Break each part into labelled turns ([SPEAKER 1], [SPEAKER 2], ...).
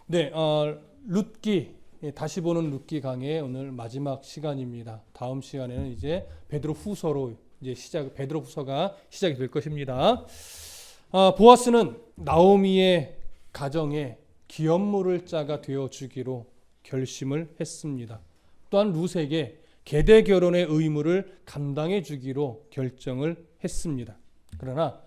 [SPEAKER 1] 네, 룻기 다시 보는 룻기 강의 오늘 마지막 시간입니다. 다음 시간에는 이제 베드로후서로 이제 베드로후서가 시작이 될 것입니다. 보아스는 나오미의 가정에 기업물을 짜가 되어 주기로 결심을 했습니다. 또한 룻에게 계대 결혼의 의무를 감당해 주기로 결정을 했습니다. 그러나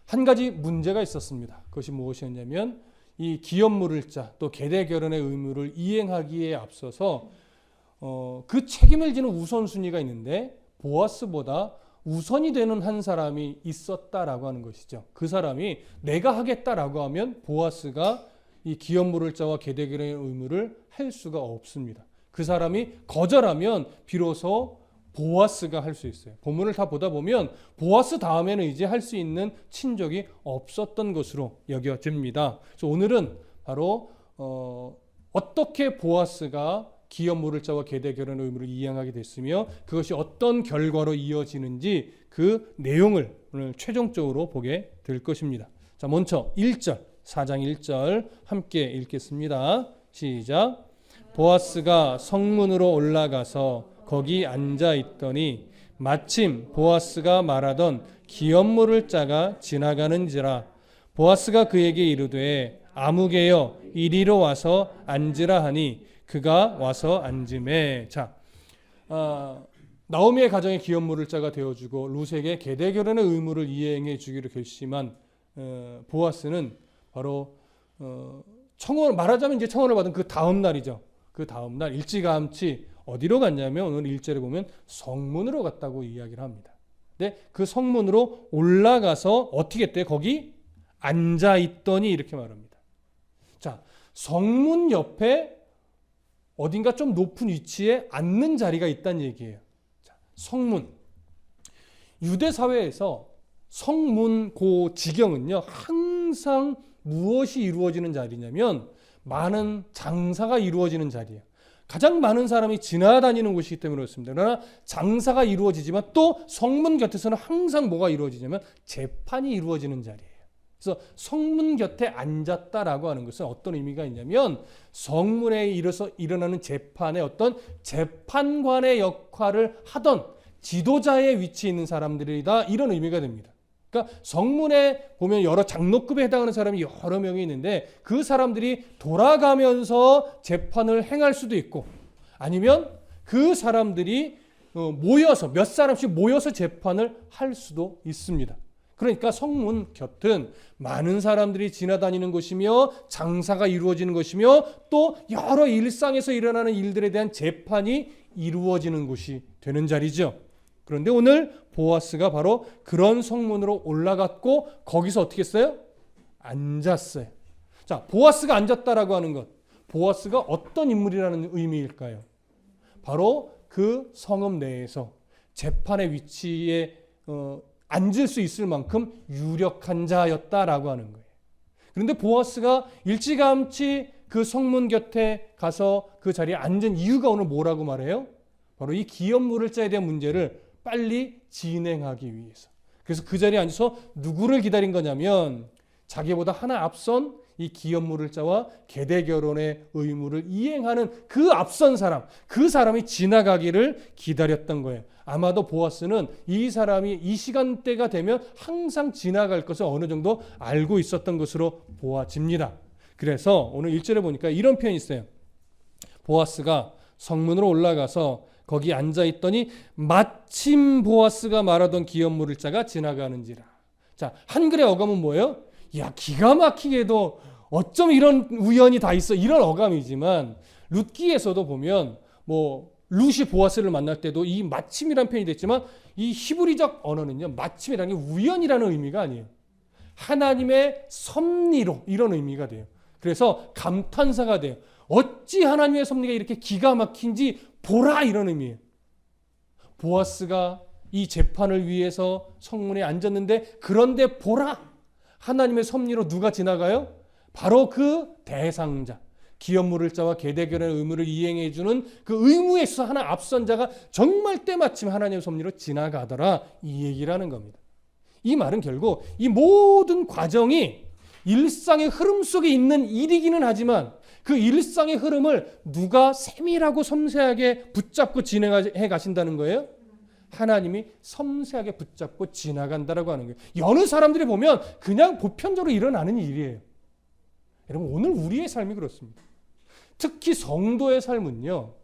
[SPEAKER 1] 한 가지 문제가 있었습니다. 그것이 무엇이었냐면 이 기업물을 짜 또 계대 결혼의 의무를 이행하기에 앞서서 그 책임을 지는 우선순위가 있는데 보아스보다 우선이 되는 한 사람이 있었다라고 하는 것이죠. 그 사람이 내가 하겠다라고 하면 보아스가 이 기업물을 짜와 계대 결혼의 의무를 할 수가 없습니다. 그 사람이 거절하면 비로소 보아스가 할 수 있어요. 본문을 다 보다 보면 보아스 다음에는 이제 할 수 있는 친족이 없었던 것으로 여겨집니다. 그래서 오늘은 바로 어떻게 보아스가 기업물을 짜와 계대 결혼의 의무를 이행하게 됐으며 그것이 어떤 결과로 이어지는지 그 내용을 오늘 최종적으로 보게 될 것입니다. 자, 먼저 1절, 4장 1절 함께 읽겠습니다. 시작. 보아스가 성문으로 올라가서 거기 앉아 있더니 마침 보아스가 말하던 기업물을 짜가 지나가는지라. 보아스가 그에게 이르되 아무개여 이리로 와서 앉으라 하니 그가 와서 앉으매. 자, 나오미의 가정에 기업물을 짜가 되어주고 룻에게 계대 결혼의 의무를 이행해 주기로 결심한 보아스는 바로 청혼, 말하자면 이제 청혼을 받은 그 다음 날이죠. 그 다음 날 일찌감치 어디로 갔냐면 오늘 1절에 보면 성문으로 갔다고 이야기를 합니다. 근데 그 성문으로 올라가서 어떻게 했대요? 거기 앉아 있더니 이렇게 말합니다. 자, 성문 옆에 어딘가 좀 높은 위치에 앉는 자리가 있다는 얘기예요. 자, 성문. 유대 사회에서 성문 그 지경은요, 항상 무엇이 이루어지는 자리냐면 많은 장사가 이루어지는 자리예요. 가장 많은 사람이 지나다니는 곳이기 때문에 그렇습니다. 그러나 장사가 이루어지지만 또 성문 곁에서는 항상 뭐가 이루어지냐면 재판이 이루어지는 자리예요. 그래서 성문 곁에 앉았다라고 하는 것은 어떤 의미가 있냐면 성문에 일어나는 재판의 어떤 재판관의 역할을 하던 지도자의 위치에 있는 사람들이다, 이런 의미가 됩니다. 그러니까 성문에 보면 여러 장로급에 해당하는 사람이 여러 명이 있는데 그 사람들이 돌아가면서 재판을 행할 수도 있고 아니면 그 사람들이 모여서 몇 사람씩 모여서 재판을 할 수도 있습니다. 그러니까 성문 곁은 많은 사람들이 지나다니는 곳이며 장사가 이루어지는 곳이며 또 여러 일상에서 일어나는 일들에 대한 재판이 이루어지는 곳이 되는 자리죠. 그런데 오늘 보아스가 바로 그런 성문으로 올라갔고 거기서 어떻게 했어요? 앉았어요. 자, 보아스가 앉았다라고 하는 것, 보아스가 어떤 인물이라는 의미일까요? 바로 그 성읍 내에서 재판의 위치에 앉을 수 있을 만큼 유력한 자였다라고 하는 거예요. 그런데 보아스가 일찌감치 그 성문 곁에 가서 그 자리에 앉은 이유가 오늘 뭐라고 말해요? 바로 이 기업물을 짜에 대한 문제를 빨리 진행하기 위해서. 그래서 그 자리에 앉아서 누구를 기다린 거냐면 자기보다 하나 앞선 이 기업물을 짜와 계대 결혼의 의무를 이행하는 그 앞선 사람, 그 사람이 지나가기를 기다렸던 거예요. 아마도 보아스는 이 사람이 이 시간대가 되면 항상 지나갈 것을 어느 정도 알고 있었던 것으로 보아집니다. 그래서 오늘 1절에 보니까 이런 표현이 있어요. 보아스가 성문으로 올라가서 거기 앉아 있더니 마침 보아스가 말하던 기업물을 짜가 지나가는지라. 자, 한글의 어감은 뭐예요? 야, 기가 막히게도 어쩜 이런 우연이 다 있어, 이런 어감이지만 룻기에서도 보면 뭐 룻이 보아스를 만날 때도 이 마침이라는 표현이 됐지만 이 히브리적 언어는요, 마침이라는 게 우연이라는 의미가 아니에요. 하나님의 섭리로, 이런 의미가 돼요. 그래서 감탄사가 돼요. 어찌 하나님의 섭리가 이렇게 기가 막힌지 보라, 이런 의미예요. 보아스가 이 재판을 위해서 성문에 앉았는데 그런데 보라, 하나님의 섭리로 누가 지나가요? 바로 그 대상자, 기업물을 짜와 계대 결혼의 의무를 이행해 주는 그 의무에 있어서 하나 앞선 자가 정말 때마침 하나님의 섭리로 지나가더라, 이 얘기라는 겁니다. 이 말은 결국 이 모든 과정이 일상의 흐름 속에 있는 일이기는 하지만 그 일상의 흐름을 누가 세밀하고 섬세하게 붙잡고 진행해 가신다는 거예요? 하나님이 섬세하게 붙잡고 지나간다라고 하는 거예요. 여느 사람들이 보면 그냥 보편적으로 일어나는 일이에요. 여러분, 오늘 우리의 삶이 그렇습니다. 특히 성도의 삶은요,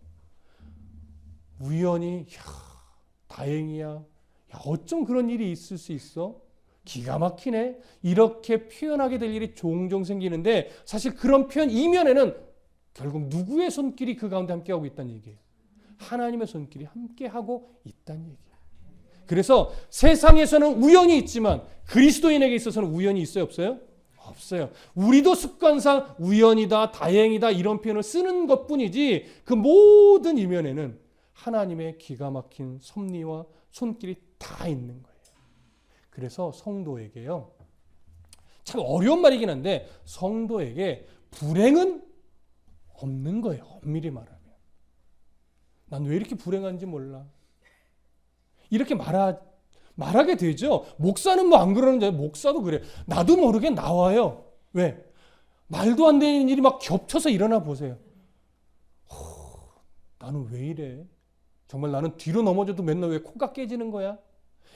[SPEAKER 1] 우연히 다행이야, 어쩜 그런 일이 있을 수 있어? 기가 막히네. 이렇게 표현하게 될 일이 종종 생기는데, 사실 그런 표현 이면에는 결국 누구의 손길이 그 가운데 함께하고 있다는 얘기예요. 하나님의 손길이 함께하고 있다는 얘기예요. 그래서 세상에서는 우연이 있지만 그리스도인에게 있어서는 우연이 있어요, 없어요? 없어요. 우리도 습관상 우연이다, 다행이다 이런 표현을 쓰는 것뿐이지 그 모든 이면에는 하나님의 기가 막힌 섭리와 손길이 다 있는 거예요. 그래서 성도에게요, 참 어려운 말이긴 한데 성도에게 불행은 없는 거예요. 엄밀히 말하면. 난 왜 이렇게 불행한지 몰라. 이렇게 말하게 되죠. 목사는 뭐 안 그러는데 목사도 그래. 나도 모르게 나와요. 왜? 말도 안 되는 일이 막 겹쳐서 일어나 보세요. 나는 왜 이래? 정말 나는 뒤로 넘어져도 맨날 왜 코가 깨지는 거야?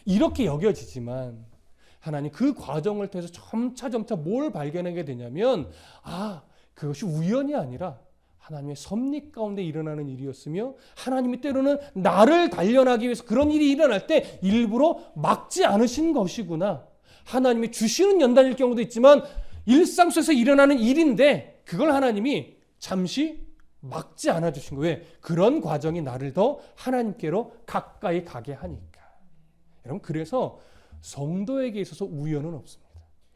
[SPEAKER 1] 이렇게 여겨지지만 하나님 그 과정을 통해서 점차 뭘 발견하게 되냐면, 그것이 우연이 아니라 하나님의 섭리 가운데 일어나는 일이었으며, 하나님이 때로는 나를 단련하기 위해서 그런 일이 일어날 때 일부러 막지 않으신 것이구나. 하나님이 주시는 연단일 경우도 있지만 일상 속에서 일어나는 일인데 그걸 하나님이 잠시 막지 않아 주신 거예요. 왜? 그런 과정이 나를 더 하나님께로 가까이 가게 하니까. 여러분, 그래서 성도에게 있어서 우연은 없습니다.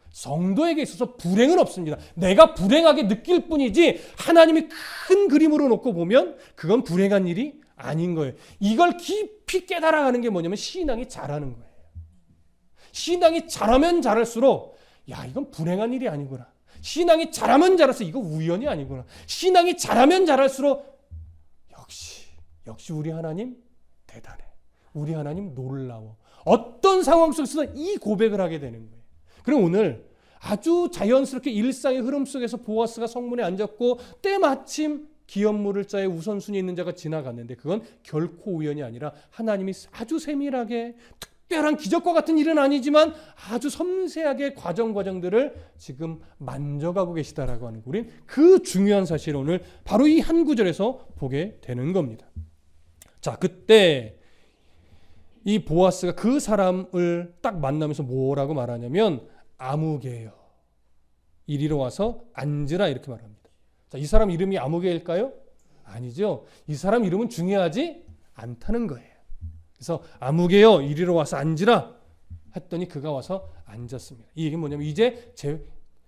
[SPEAKER 1] 성도에게 있어서 불행은 없습니다. 내가 불행하게 느낄 뿐이지 하나님이 큰 그림으로 놓고 보면 그건 불행한 일이 아닌 거예요. 이걸 깊이 깨달아가는 게 뭐냐면 신앙이 자라는 거예요. 신앙이 자라면 자랄수록 이건 불행한 일이 아니구나. 신앙이 자라면 자랄수록 이거 우연이 아니구나. 신앙이 자라면 자랄수록 역시 우리 하나님 대단해. 우리 하나님 놀라워. 어떤 상황 속에서도 이 고백을 하게 되는 거예요. 그럼 오늘 아주 자연스럽게 일상의 흐름 속에서 보아스가 성문에 앉았고 때마침 기업물을 자의 우선순위 있는 자가 지나갔는데 그건 결코 우연이 아니라 하나님이 아주 세밀하게 특별한 기적과 같은 일은 아니지만 아주 섬세하게 과정들을 지금 만져가고 계시다라고 하는 거, 우린 그 중요한 사실을 오늘 바로 이 한 구절에서 보게 되는 겁니다. 자, 그때 이 보아스가 그 사람을 딱 만나면서 뭐라고 말하냐면 아무개여, 이리로 와서 앉으라, 이렇게 말합니다. 자, 이 사람 이름이 아무개일까요? 아니죠. 이 사람 이름은 중요하지 않다는 거예요. 그래서 아무개여, 이리로 와서 앉으라 했더니 그가 와서 앉았습니다. 이 얘기는 뭐냐면 이제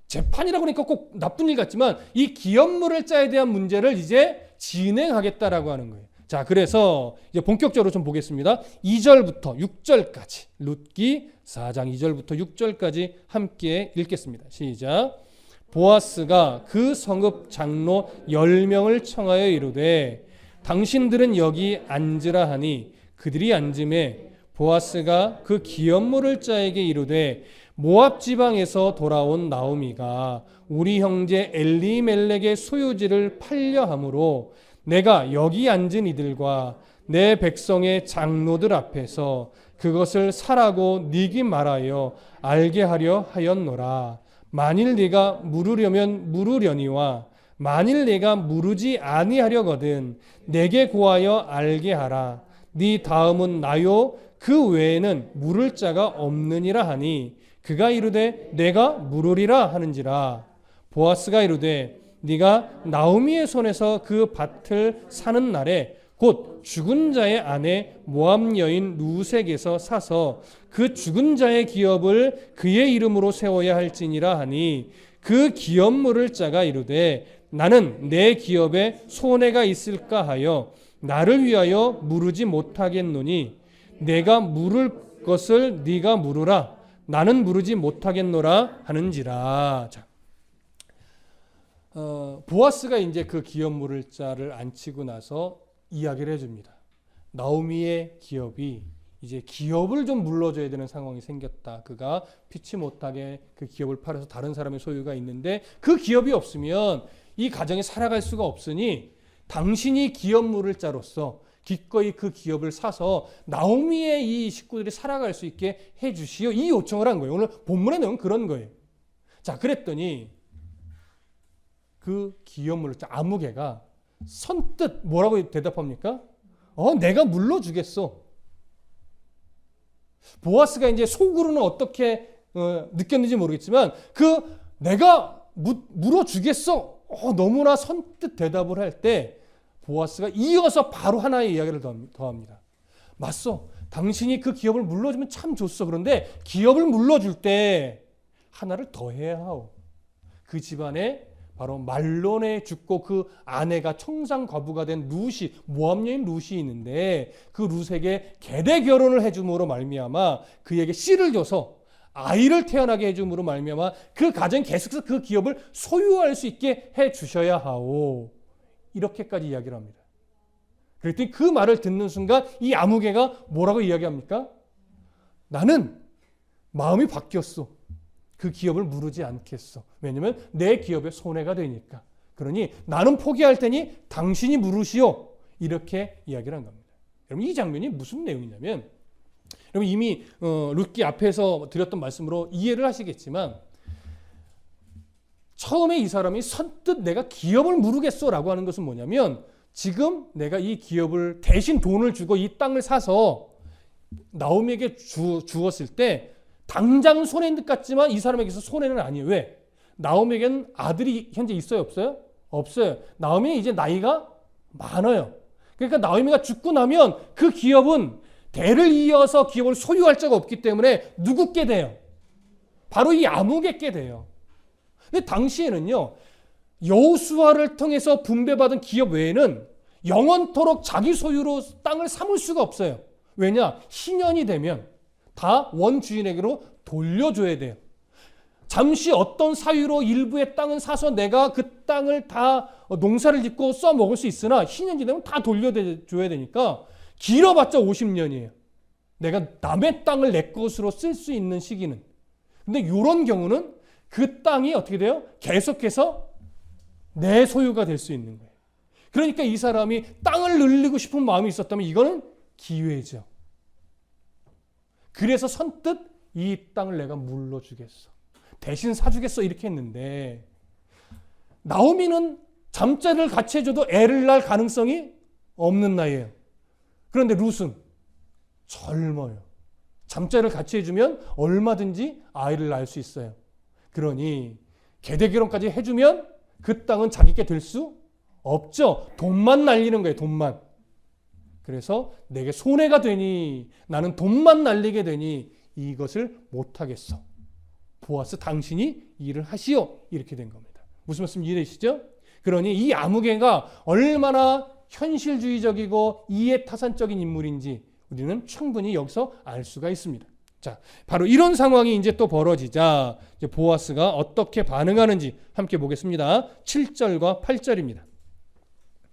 [SPEAKER 1] 재판이라고 하니까 꼭 나쁜 일 같지만 이 기업물을 자에 대한 문제를 이제 진행하겠다라고 하는 거예요. 자, 그래서 이제 본격적으로 좀 보겠습니다. 2절부터 6절까지, 룻기 4장 2절부터 6절까지 함께 읽겠습니다. 시작. 보아스가 그 성읍 장로 10명을 청하여 이르되 당신들은 여기 앉으라 하니 그들이 앉음에 보아스가 그 기업물을 자에게 이르되 모압 지방에서 돌아온 나오미가 우리 형제 엘리멜렉의 소유지를 팔려 함으로 내가 여기 앉은 이들과 내 백성의 장로들 앞에서 그것을 사라고 네게 말하여 알게 하려 하였노라. 만일 네가 물으려면 물으려니와 만일 네가 물으지 아니하려거든 내게 고하여 알게 하라. 네 다음은 나요 그 외에는 물을 자가 없느니라 하니 그가 이르되 내가 물으리라 하는지라. 보아스가 이르되 네가 나오미의 손에서 그 밭을 사는 날에 곧 죽은 자의 아내 모압 여인 루색에서 사서 그 죽은 자의 기업을 그의 이름으로 세워야 할지니라 하니 그 기업 물을 자가 이르되 나는 내 기업에 손해가 있을까 하여 나를 위하여 물으지 못하겠노니 내가 물을 것을 네가 물으라. 나는 물으지 못하겠노라 하는지라. 자, 보아스가 이제 그 기업 물을 자를 앉히고 나서 이야기를 해줍니다. 나오미의 기업이 이제 기업을 좀 물러줘야 되는 상황이 생겼다. 그가 피치 못하게 그 기업을 팔아서 다른 사람의 소유가 있는데 그 기업이 없으면 이 가정이 살아갈 수가 없으니 당신이 기업 물을 자로서 기꺼이 그 기업을 사서 나오미의 이 식구들이 살아갈 수 있게 해주시오. 이 요청을 한 거예요. 오늘 본문의 내용은 그런 거예요. 자, 그랬더니 그 기업 물을 자 아무개가 선뜻 뭐라고 대답합니까? 내가 물러주겠어. 보아스가 이제 속으로는 어떻게 느꼈는지 모르겠지만 내가 물어주겠어. 너무나 선뜻 대답을 할 때 보아스가 이어서 바로 하나의 이야기를 더합니다. 맞소. 당신이 그 기업을 물러주면 참 좋소. 그런데 기업을 물러줄 때 하나를 더 해야 하오. 그 집안에 바로 말론에 죽고 그 아내가 청산과부가 된 룻이, 모압 여인 룻이 있는데 그 룻에게 계대 결혼을 해줌으로 말미암아 그에게 씨를 줘서 아이를 태어나게 해줌으로 말미암아 그 가정 계속해서 그 기업을 소유할 수 있게 해 주셔야 하오. 이렇게까지 이야기를 합니다. 그랬더니 그 말을 듣는 순간 이 아무개가 뭐라고 이야기합니까? 나는 마음이 바뀌었어. 그 기업을 무르지 않겠어. 왜냐하면 내 기업에 손해가 되니까. 그러니 나는 포기할 테니 당신이 물으시오. 이렇게 이야기를 한 겁니다. 여러분 이 장면이 무슨 내용이냐면 여러분 이미 룻기 앞에서 드렸던 말씀으로 이해를 하시겠지만 처음에 이 사람이 선뜻 내가 기업을 무르겠소라고 하는 것은 뭐냐면 지금 내가 이 기업을 대신 돈을 주고 이 땅을 사서 나오미에게 주었을 때 당장 손해인 듯 같지만 이 사람에게서 손해는 아니에요. 왜? 나오미에게는 아들이 현재 있어요? 없어요? 없어요. 나오미는 이제 나이가 많아요. 그러니까 나오미가 죽고 나면 그 기업은 대를 이어서 기업을 소유할 자가 없기 때문에 누구께 돼요? 바로 이 아무개께 돼요. 근데 당시에는요, 여호수아를 통해서 분배받은 기업 외에는 영원토록 자기 소유로 땅을 삼을 수가 없어요. 왜냐? 희년이 되면 다 원주인에게로 돌려줘야 돼요. 잠시 어떤 사유로 일부의 땅은 사서 내가 그 땅을 다 농사를 짓고 써먹을 수 있으나 희년이 되면 다 돌려줘야 되니까 길어봤자 50년이에요. 내가 남의 땅을 내 것으로 쓸 수 있는 시기는. 근데 이런 경우는 그 땅이 어떻게 돼요? 계속해서 내 소유가 될 수 있는 거예요. 그러니까 이 사람이 땅을 늘리고 싶은 마음이 있었다면 이거는 기회죠. 그래서 선뜻 이 땅을 내가 물러주겠어. 대신 사주겠어. 이렇게 했는데 나오미는 잠자리를 같이 해줘도 애를 낳을 가능성이 없는 나이에요. 그런데 룻은 젊어요. 잠자리를 같이 해주면 얼마든지 아이를 낳을 수 있어요. 그러니 계대 결혼까지 해주면 그 땅은 자기께 될 수 없죠. 돈만 날리는 거예요. 돈만. 그래서 내게 손해가 되니 나는 돈만 날리게 되니 이것을 못하겠어. 보아스 당신이 일을 하시오. 이렇게 된 겁니다. 무슨 말씀 이해되시죠? 그러니 이 아무개가 얼마나 현실주의적이고 이해타산적인 인물인지 우리는 충분히 여기서 알 수가 있습니다. 자, 바로 이런 상황이 이제 또 벌어지자 이제 보아스가 어떻게 반응하는지 함께 보겠습니다. 7절과 8절입니다.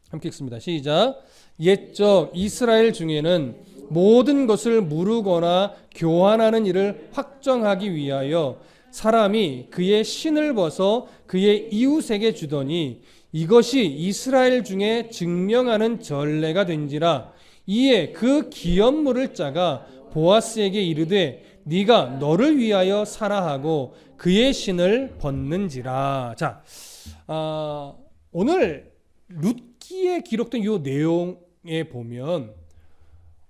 [SPEAKER 1] 함께 읽습니다. 시작. 옛적 이스라엘 중에는 모든 것을 무르거나 교환하는 일을 확정하기 위하여 사람이 그의 신을 벗어 그의 이웃에게 주더니 이것이 이스라엘 중에 증명하는 전례가 된지라. 이에 그 기업 물을 자가 보아스에게 이르되 네가 너를 위하여 사라 하고 그의 신을 벗는지라. 자, 오늘 룻기에 기록된 이 내용에 보면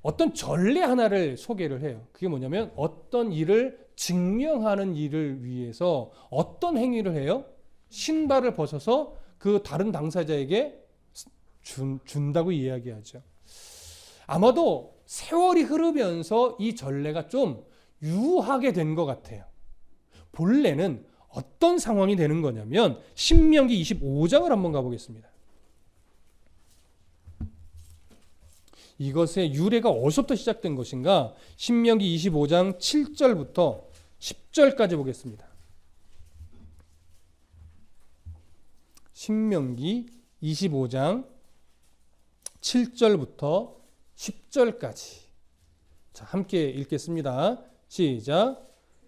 [SPEAKER 1] 어떤 전례 하나를 소개를 해요. 그게 뭐냐면 어떤 일을 증명하는 일을 위해서 어떤 행위를 해요? 신발을 벗어서 그 다른 당사자에게 준다고 이야기하죠. 아마도 세월이 흐르면서 이 전례가 좀 유하게 된 것 같아요. 본래는 어떤 상황이 되는 거냐면 신명기 25장을 한번 가보겠습니다. 이것의 유래가 어디서부터 시작된 것인가? 신명기 25장 7절부터 10절까지 보겠습니다. 신명기 25장 10절까지. 자, 함께 읽겠습니다. 시작.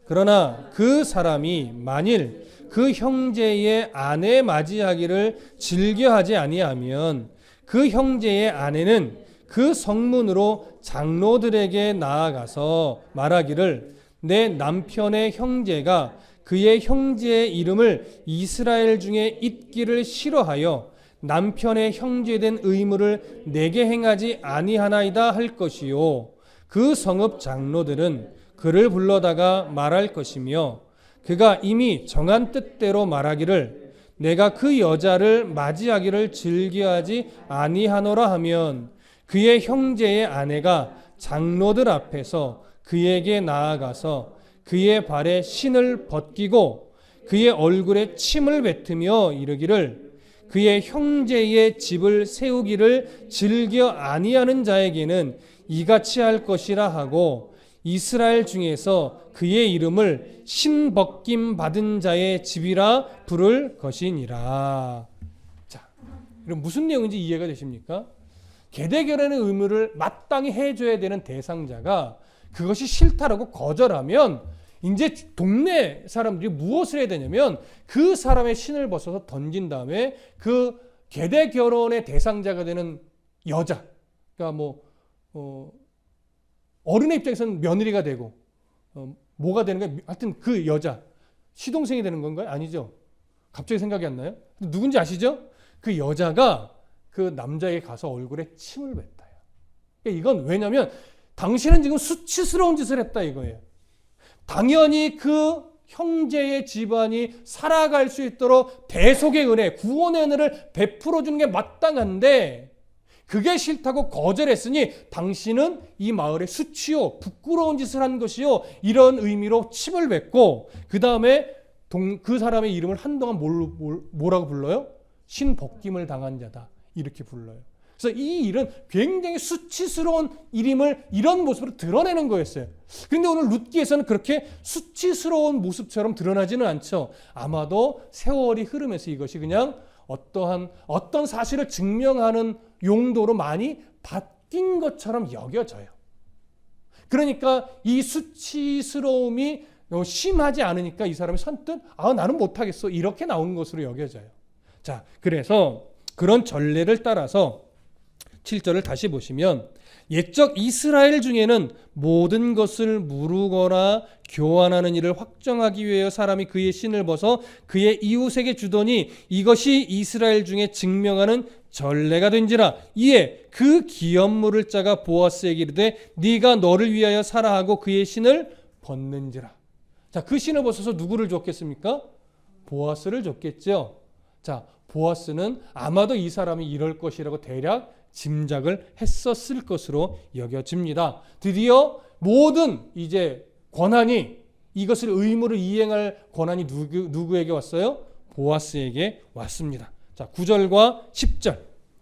[SPEAKER 1] 그러나 그 사람이 만일 그 형제의 아내 맞이하기를 즐겨하지 아니하면 그 형제의 아내는 그 성문으로 장로들에게 나아가서 말하기를 내 남편의 형제가 그의 형제의 이름을 이스라엘 중에 잊기를 싫어하여 남편의 형제된 의무를 내게 행하지 아니하나이다 할 것이요 그 성읍 장로들은 그를 불러다가 말할 것이며 그가 이미 정한 뜻대로 말하기를 내가 그 여자를 맞이하기를 즐겨하지 아니하노라 하면 그의 형제의 아내가 장로들 앞에서 그에게 나아가서 그의 발에 신을 벗기고 그의 얼굴에 침을 뱉으며 이르기를 그의 형제의 집을 세우기를 즐겨 아니하는 자에게는 이같이 할 것이라 하고 이스라엘 중에서 그의 이름을 신벗김 받은 자의 집이라 부를 것이니라. 자, 그럼 무슨 내용인지 이해가 되십니까? 계대결혼의 의무를 마땅히 해줘야 되는 대상자가 그것이 싫다라고 거절하면 이제 동네 사람들이 무엇을 해야 되냐면 그 사람의 신을 벗어서 던진 다음에 그 계대결혼의 대상자가 되는 여자, 그러니까 어른의 입장에서는 며느리가 되고 뭐가 되는 거야? 하여튼 그 여자 시동생이 되는 건가요? 아니죠. 갑자기 생각이 안 나요? 누군지 아시죠? 그 여자가 그 남자에게 가서 얼굴에 침을 뱉어요. 그러니까 이건 왜냐면 당신은 지금 수치스러운 짓을 했다 이거예요. 당연히 그 형제의 집안이 살아갈 수 있도록 대속의 은혜, 구원의 은혜를 베풀어 주는 게 마땅한데 그게 싫다고 거절했으니 당신은 이 마을의 수치요, 부끄러운 짓을 한 것이요, 이런 의미로 침을 뱉고 그 다음에 그 사람의 이름을 한동안 뭐라고 불러요? 신벗김을 당한 자다 이렇게 불러요. 그래서 이 일은 굉장히 수치스러운 일임을 이런 모습으로 드러내는 거였어요. 그런데 오늘 룻기에서는 그렇게 수치스러운 모습처럼 드러나지는 않죠. 아마도 세월이 흐르면서 이것이 그냥 어떤 사실을 증명하는 용도로 많이 바뀐 것처럼 여겨져요. 그러니까 이 수치스러움이 심하지 않으니까 이 사람이 선뜻 나는 못하겠어 이렇게 나온 것으로 여겨져요. 자, 그래서 그런 전례를 따라서 7절을 다시 보시면 옛적 이스라엘 중에는 모든 것을 무르거나 교환하는 일을 확정하기 위하여 사람이 그의 신을 벗어 그의 이웃에게 주더니 이것이 이스라엘 중에 증명하는 전례가 된지라. 이에 그 기업물을 짜가 보아스에게 이르되 네가 너를 위하여 사라 하고 그의 신을 벗는지라. 자, 그 신을 벗어서 누구를 줬겠습니까? 보아스를 줬겠죠. 자, 보아스는 아마도 이 사람이 이럴 것이라고 대략 짐작을 했었을 것으로 여겨집니다. 드디어 모든 이제 권한이 이것을 의무를 이행할 권한이 누구에게 왔어요? 보아스에게 왔습니다. 자, 9절과 10절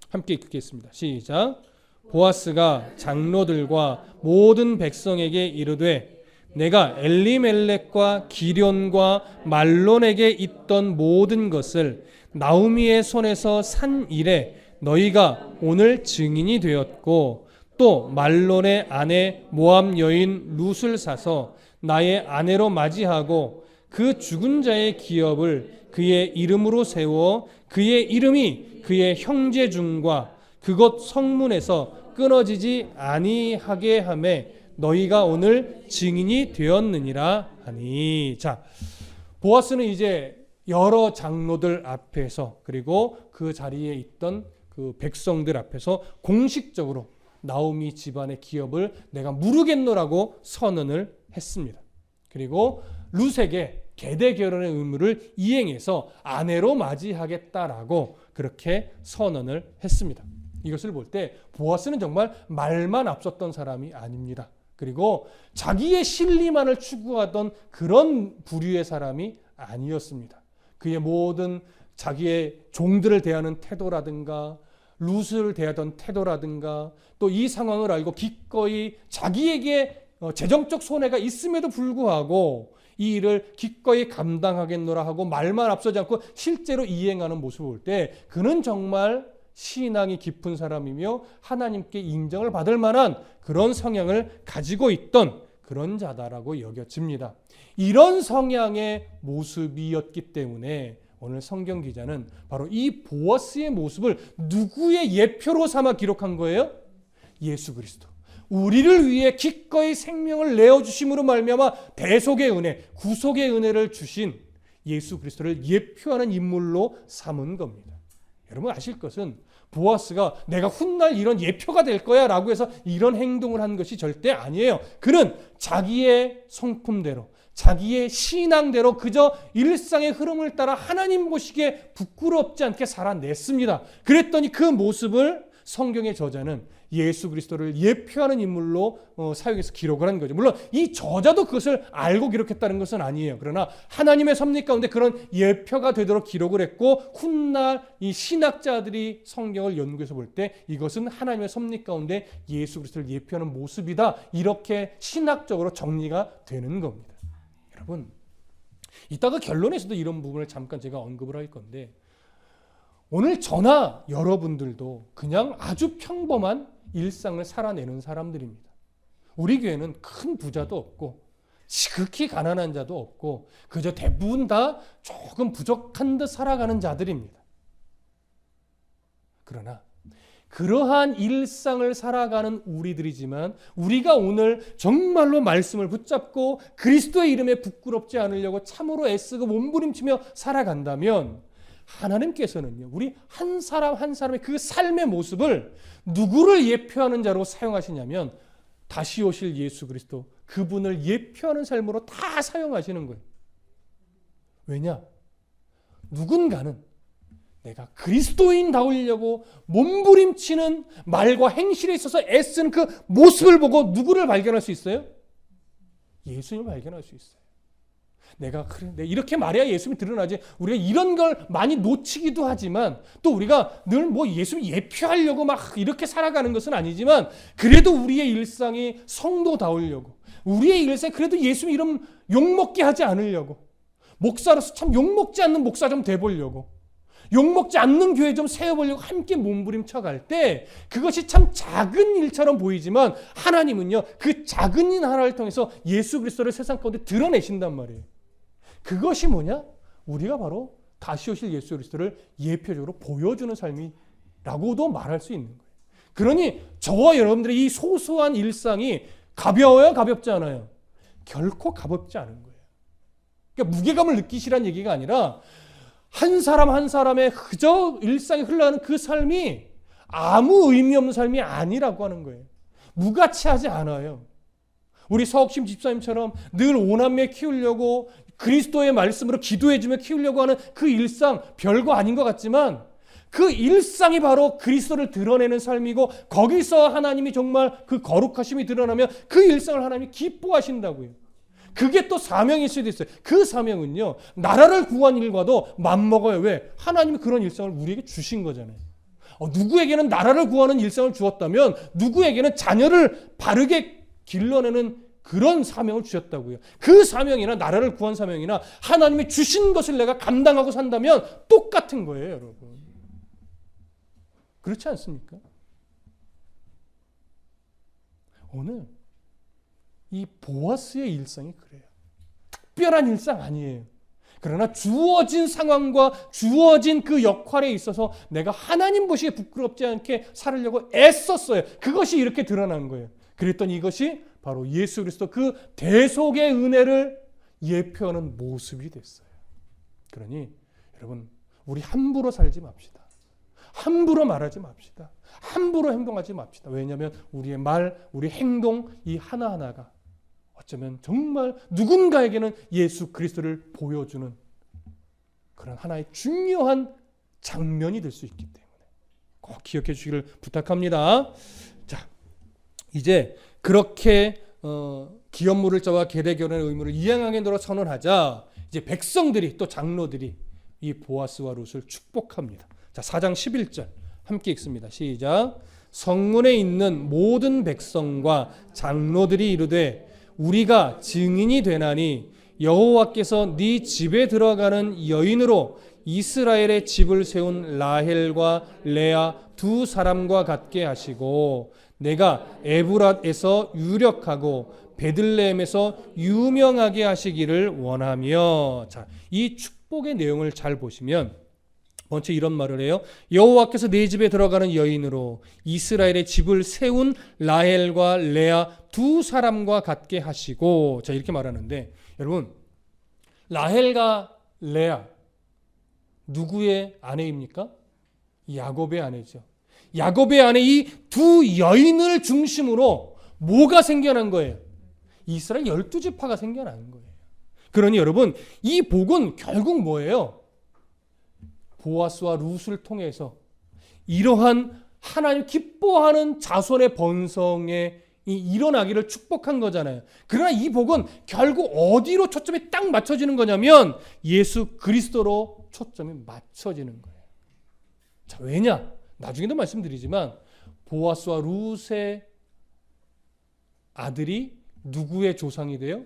[SPEAKER 1] 함께 읽겠습니다. 시작. 보아스가 장로들과 모든 백성에게 이르되 내가 엘리멜렉과 기련과 말론에게 있던 모든 것을 나오미의 손에서 산 이래 너희가 오늘 증인이 되었고 또 말론의 아내 모압 여인 룻을 사서 나의 아내로 맞이하고 그 죽은 자의 기업을 그의 이름으로 세워 그의 이름이 그의 형제 중과 그곳 성문에서 끊어지지 아니하게 하매 너희가 오늘 증인이 되었느니라 하니. 자, 보아스는 이제 여러 장로들 앞에서 그리고 그 자리에 있던 그 백성들 앞에서 공식적으로 나오미 집안의 기업을 내가 무르겠노라고 선언을 했습니다. 그리고 룻에게 계대 결혼의 의무를 이행해서 아내로 맞이하겠다라고 그렇게 선언을 했습니다. 이것을 볼 때 보아스는 정말 말만 앞섰던 사람이 아닙니다. 그리고 자기의 신리만을 추구하던 그런 부류의 사람이 아니었습니다. 그의 모든 자기의 종들을 대하는 태도라든가 룻을 대하던 태도라든가 또 이 상황을 알고 기꺼이 자기에게 재정적 손해가 있음에도 불구하고 이 일을 기꺼이 감당하겠노라 하고 말만 앞서지 않고 실제로 이행하는 모습을 볼 때 그는 정말 신앙이 깊은 사람이며 하나님께 인정을 받을 만한 그런 성향을 가지고 있던 그런 자다라고 여겨집니다. 이런 성향의 모습이었기 때문에 오늘 성경 기자는 바로 이 보아스의 모습을 누구의 예표로 삼아 기록한 거예요? 예수 그리스도. 우리를 위해 기꺼이 생명을 내어주심으로 말미암아 대속의 은혜, 구속의 은혜를 주신 예수 그리스도를 예표하는 인물로 삼은 겁니다. 여러분 아실 것은 보아스가 내가 훗날 이런 예표가 될 거야 라고 해서 이런 행동을 한 것이 절대 아니에요. 그는 자기의 성품대로, 자기의 신앙대로 그저 일상의 흐름을 따라 하나님 보시기에 부끄럽지 않게 살아냈습니다. 그랬더니 그 모습을 성경의 저자는 예수 그리스도를 예표하는 인물로 사용해서 기록을 한 거죠. 물론 이 저자도 그것을 알고 기록했다는 것은 아니에요. 그러나 하나님의 섭리 가운데 그런 예표가 되도록 기록을 했고 훗날 이 신학자들이 성경을 연구해서 볼 때 이것은 하나님의 섭리 가운데 예수 그리스도를 예표하는 모습이다. 이렇게 신학적으로 정리가 되는 겁니다. 여러분, 이따가 결론에서도 이런 부분을 잠깐 제가 언급을 할 건데 오늘 저나 여러분들도 그냥 아주 평범한 일상을 살아내는 사람들입니다. 우리 교회는 큰 부자도 없고 지극히 가난한 자도 없고 그저 대부분 다 조금 부족한 듯 살아가는 자들입니다. 그러나 그러한 일상을 살아가는 우리들이지만 우리가 오늘 정말로 말씀을 붙잡고 그리스도의 이름에 부끄럽지 않으려고 참으로 애쓰고 몸부림치며 살아간다면 하나님께서는요, 우리 한 사람 한 사람의 그 삶의 모습을 누구를 예표하는 자로 사용하시냐면 다시 오실 예수 그리스도, 그분을 예표하는 삶으로 다 사용하시는 거예요. 왜냐? 누군가는 내가 그리스도인다우려고 몸부림치는 말과 행실에 있어서 애쓰는 그 모습을 보고 누구를 발견할 수 있어요? 예수님을 발견할 수 있어요. 내가 이렇게 말해야 예수님이 드러나지. 우리가 이런 걸 많이 놓치기도 하지만 또 우리가 늘 뭐 예수님 예표하려고 막 이렇게 살아가는 것은 아니지만 그래도 우리의 일상이 성도다우려고 우리의 일상이 그래도 예수님 이름 욕먹게 하지 않으려고 목사로서 참 욕먹지 않는 목사 좀 돼보려고 욕먹지 않는 교회 좀 세워보려고 함께 몸부림쳐갈 때 그것이 참 작은 일처럼 보이지만 하나님은요 그 작은 일 하나를 통해서 예수 그리스도를 세상 가운데 드러내신단 말이에요. 그것이 뭐냐? 우리가 바로 다시 오실 예수 그리스도를 예표적으로 보여주는 삶이라고도 말할 수 있는 거예요. 그러니 저와 여러분들의 이 소소한 일상이 가벼워요? 가볍지 않아요? 결코 가볍지 않은 거예요. 그러니까 무게감을 느끼시라는 얘기가 아니라 한 사람 한 사람의 그저 일상이 흘러가는 그 삶이 아무 의미 없는 삶이 아니라고 하는 거예요. 무가치하지 않아요. 우리 서옥심 집사님처럼 늘 오남매 키우려고 그리스도의 말씀으로 기도해주며 키우려고 하는 그 일상 별거 아닌 것 같지만 그 일상이 바로 그리스도를 드러내는 삶이고 거기서 하나님이 정말 그 거룩하심이 드러나면 그 일상을 하나님이 기뻐하신다고요. 그게 또 사명일 수도 있어요. 그 사명은요 나라를 구한 일과도 맞먹어요. 왜? 하나님이 그런 일상을 우리에게 주신 거잖아요. 누구에게는 나라를 구하는 일상을 주었다면 누구에게는 자녀를 바르게 길러내는 그런 사명을 주셨다고요. 그 사명이나 나라를 구한 사명이나 하나님이 주신 것을 내가 감당하고 산다면 똑같은 거예요, 여러분. 그렇지 않습니까? 오늘 이 보아스의 일상이 그래요. 특별한 일상 아니에요. 그러나 주어진 상황과 주어진 그 역할에 있어서 내가 하나님 보시기에 부끄럽지 않게 살으려고 애썼어요. 그것이 이렇게 드러난 거예요. 그랬더니 이것이 바로 예수 그리스도 그 대속의 은혜를 예표하는 모습이 됐어요. 그러니 여러분 우리 함부로 살지 맙시다. 함부로 말하지 맙시다. 함부로 행동하지 맙시다. 왜냐하면 우리의 말, 우리 행동 이 하나하나가 어쩌면 정말 누군가에게는 예수 그리스도를 보여주는 그런 하나의 중요한 장면이 될 수 있기 때문에 꼭 기억해 주시기를 부탁합니다. 자, 이제 그렇게 기업물을 자와 계대결혼의 의무를 이행하겠노라 선언하자 이제 백성들이 또 장로들이 이 보아스와 룻을 축복합니다. 자, 4장 11절 함께 읽습니다. 시작. 성문에 있는 모든 백성과 장로들이 이르되 우리가 증인이 되나니 여호와께서 네 집에 들어가는 여인으로 이스라엘의 집을 세운 라헬과 레아 두 사람과 같게 하시고 내가 에브랏에서 유력하고 베들레헴에서 유명하게 하시기를 원하며. 자, 이 축복의 내용을 잘 보시면 먼저 이런 말을 해요. 여호와께서 내 집에 들어가는 여인으로 이스라엘의 집을 세운 라헬과 레아 두 사람과 같게 하시고. 자, 이렇게 말하는데 여러분, 라헬과 레아 누구의 아내입니까? 야곱의 아내죠. 야곱의 아내 이 두 여인을 중심으로 뭐가 생겨난 거예요? 이스라엘 12지파가 생겨난 거예요. 그러니 여러분, 이 복은 결국 뭐예요? 보아스와 룻을 통해서 이러한 하나님 기뻐하는 자손의 번성에 일어나기를 축복한 거잖아요. 그러나 이 복은 결국 어디로 초점이 딱 맞춰지는 거냐면 예수 그리스도로 초점이 맞춰지는 거예요. 자, 왜냐? 나중에도 말씀드리지만 보아스와 룻의 아들이 누구의 조상이 돼요?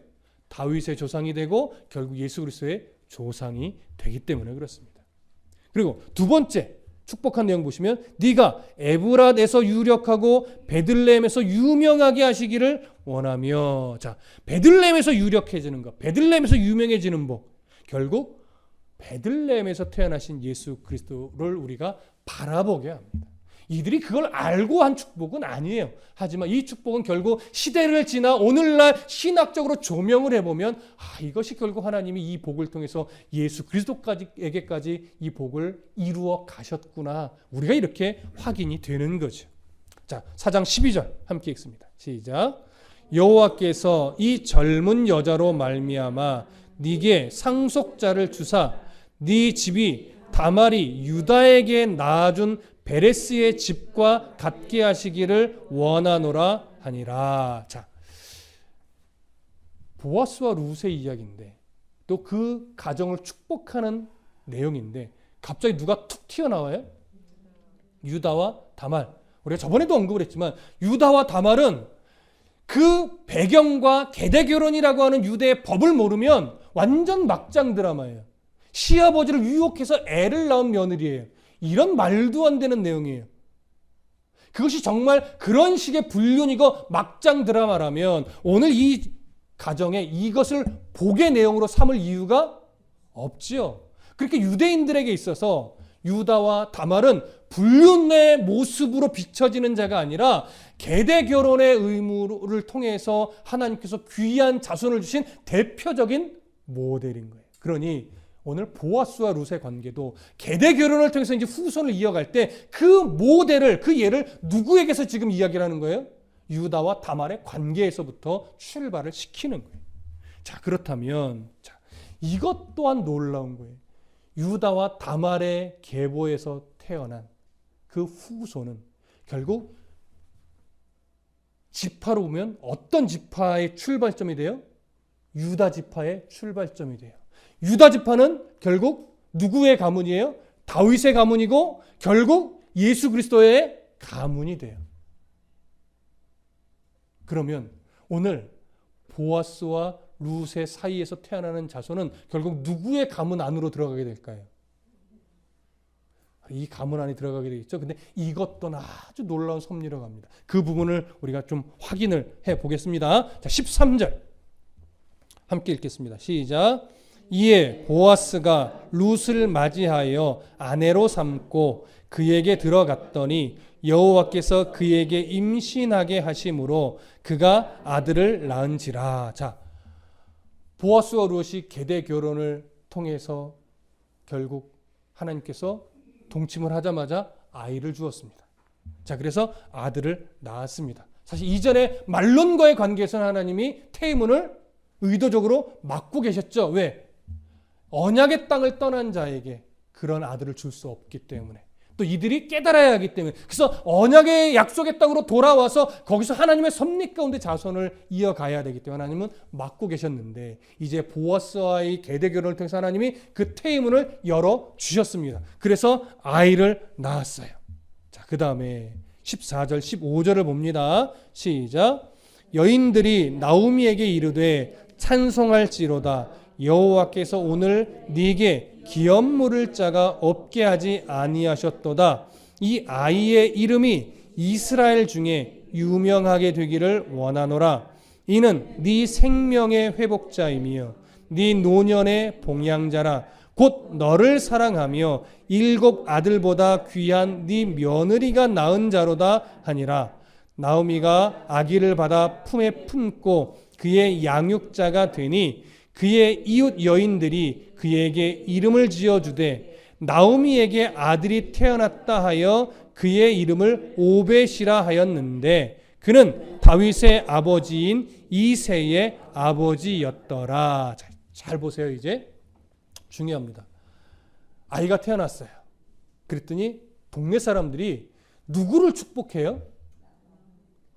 [SPEAKER 1] 다윗의 조상이 되고 결국 예수 그리스도의 조상이 되기 때문에 그렇습니다. 그리고 두 번째 축복한 내용 보시면 네가 에브랏에서 유력하고 베들레헴에서 유명하게 하시기를 원하며. 자, 베들레헴에서 유력해지는 것, 베들레헴에서 유명해지는 복, 결국 베들레헴에서 태어나신 예수 그리스도를 우리가 바라보게 합니다. 이들이 그걸 알고 한 축복은 아니에요. 하지만 이 축복은 결국 시대를 지나 오늘날 신학적으로 조명을 해보면 이것이 결국 하나님이 이 복을 통해서 예수 그리스도에게까지 이 복을 이루어 가셨구나. 우리가 이렇게 확인이 되는 거죠. 자, 4장 12절 함께 읽습니다. 시작. 여호와께서 이 젊은 여자로 말미암아 네게 상속자를 주사 네 집이 다말이 유다에게 낳아준 베레스의 집과 같게 하시기를 원하노라 하니라. 자, 보아스와 룻의 이야기인데 또 그 가정을 축복하는 내용인데 갑자기 누가 툭 튀어나와요? 유다와 다말. 우리가 저번에도 언급을 했지만 유다와 다말은 그 배경과 계대결혼이라고 하는 유대의 법을 모르면 완전 막장 드라마예요. 시아버지를 유혹해서 애를 낳은 며느리예요. 이런 말도 안 되는 내용이에요. 그것이 정말 그런 식의 불륜이고 막장 드라마라면 오늘 이 가정에 이것을 복의 내용으로 삼을 이유가 없지요. 그렇게 유대인들에게 있어서 유다와 다말은 불륜의 모습으로 비춰지는 자가 아니라 계대 결혼의 의무를 통해서 하나님께서 귀한 자손을 주신 대표적인 모델인 거예요. 그러니 오늘 보아스와 룻의 관계도 계대 결혼을 통해서 이제 후손을 이어갈 때 그 모델을, 그 예를 누구에게서 지금 이야기를 하는 거예요? 유다와 다말의 관계에서부터 출발을 시키는 거예요. 자, 그렇다면 이것 또한 놀라운 거예요. 유다와 다말의 계보에서 태어난 그 후손은 결국 지파로 보면 어떤 지파의 출발점이 돼요? 유다 지파의 출발점이 돼요. 유다 지파는 결국 누구의 가문이에요? 다윗의 가문이고 결국 예수 그리스도의 가문이 돼요. 그러면 오늘 보아스와 룻의 사이에서 태어나는 자손은 결국 누구의 가문 안으로 들어가게 될까요? 이 가문 안에 들어가게 되겠죠. 근데 이것도 아주 놀라운 섭리라고 합니다. 그 부분을 우리가 좀 확인을 해 보겠습니다. 자, 13절 함께 읽겠습니다. 시작. 이에 보아스가 룻을 맞이하여 아내로 삼고 그에게 들어갔더니 여호와께서 그에게 임신하게 하심으로 그가 아들을 낳은지라. 자, 보아스와 룻이 계대 결혼을 통해서 결국 하나님께서 동침을 하자마자 아이를 주었습니다. 자, 그래서 아들을 낳았습니다. 사실 이전에 말론과의 관계에서는 하나님이 태문을 의도적으로 막고 계셨죠. 왜? 언약의 땅을 떠난 자에게 그런 아들을 줄 수 없기 때문에, 또 이들이 깨달아야 하기 때문에, 그래서 언약의 약속의 땅으로 돌아와서 거기서 하나님의 섭리 가운데 자손을 이어가야 되기 때문에 하나님은 막고 계셨는데 이제 보아스와의 계대 결혼을 통해서 하나님이 그 태문을 열어 주셨습니다. 그래서 아이를 낳았어요. 자, 그 다음에 14절 15절을 봅니다. 시작. 여인들이 나오미에게 이르되 찬송할지로다. 여호와께서 오늘 네게 기업 물을 자가 없게 하지 아니하셨도다. 이 아이의 이름이 이스라엘 중에 유명하게 되기를 원하노라. 이는 네 생명의 회복자이며 네 노년의 봉양자라. 곧 너를 사랑하며 7 아들보다 귀한 네 며느리가 낳은 자로다 하니라. 나오미가 아기를 받아 품에 품고 그의 양육자가 되니 그의 이웃 여인들이 그에게 이름을 지어주되 나오미에게 아들이 태어났다 하여 그의 이름을 오벳이라 하였는데 그는 다윗의 아버지인 이새의 아버지였더라. 잘 보세요. 이제 중요합니다. 아이가 태어났어요. 그랬더니 동네 사람들이 누구를 축복해요?